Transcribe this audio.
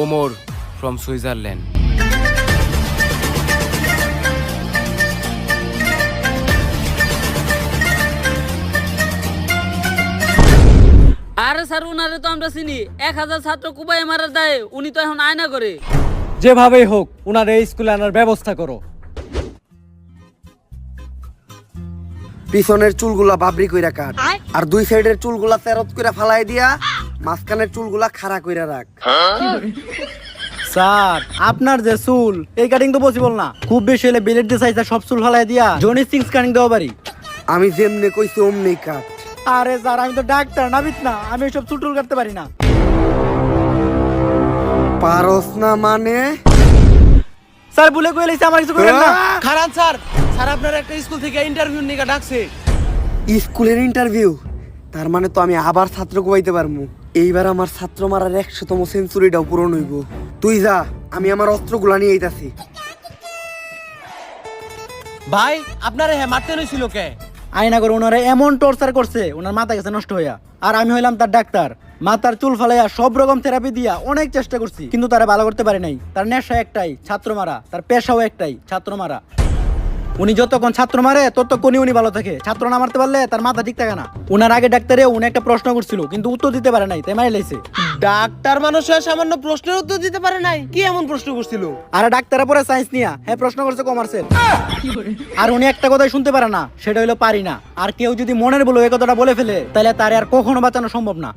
Omar from Switzerland. আরে sir উনারে তো আমরা চিনি, 1000 ছাত্র কুবাই মারার দায়ে উনি তো এখন আয়না করে। যেভাবেই হোক উনার এই স্কুলে আনার ব্যবস্থা করো। পিছনের চুলগুলা বাবরি কইরা কাট, আর দুই সাইডের চুলগুলা তেরত কইরা ফালাই দিয়া মাঝখানের চুলগুলা খাড়া কইরা রাখ। স্যার আপনার যে চুল এই কাটিং তো পসিবল না, খুব বেশি হলে বিলেট দিয়ে সাইজটা সব চুল ফালাই দিয়া জনি সিংস কাটিং দেওয়া পারি। আমি যেমনে কইছি অমনি কাট। আরে স্যার আমি তো ডাক্তার নাবিত না, আমি এসব চুল টুল কাটতে পারি না। পারস না মানে? স্যার ভুলে কই লাইছে, আমার কিছু করেন না। খারান স্যার, স্যার আপনার একটা স্কুল থেকে ইন্টারভিউ নিয়ে ডাকছে। স্কুলের ইন্টারভিউ? তার মানে তো আমি আবার ছাত্র কোবাইতে পারমু। এইবার আমার ছাত্র মারার 100তম সেঞ্চুরিটাও পূরণ হইব। তুই যা, আমি আমার অস্ত্রগুলা নিয়ে আইতাছি। ভাই আপনারে হ্যাঁ মারতে নইছিল কে? আয়না করে ওনারা এমন টর্চার করছে, ওনার মাথা গেছে নষ্ট হইয়া। আর আমি হইলাম তার ডাক্তার, মাথার চুল ফালাইয়া সব রকম থেরাপি দিয়া অনেক চেষ্টা করছি, কিন্তু তারা ভালো করতে পারে নাই। তার নেশা একটাই, ছাত্র মারা। তার পেশাও একটাই, ছাত্র মারা। উনি যতক্ষণ ছাত্র মারে ততক্ষণই উনি ভালো থাকে, ছাত্র না মারতে পারলে তার মাথা ঠিক থাকে না। উনার আগে ডাক্তারে উনি একটা প্রশ্ন করছিল, কিন্তু উত্তর দিতে পারে নাই, তাই মারি লাইছে। ডাক্তার মানুষ হয়ে সামান্য প্রশ্নের উত্তর দিতে পারে নাই? কি এমন প্রশ্ন করছিল? আর ডাক্তারের পরে সায়েন্স নিয়া হ্যাঁ প্রশ্ন করছে কমার্সের। আর উনি একটা কথাই শুনতে পারে না, সেটা হইলো পারি না। আর কেউ যদি মনের বলে এই কথাটা বলে ফেলে তাহলে তার আর কখনো বাঁচানো সম্ভব না।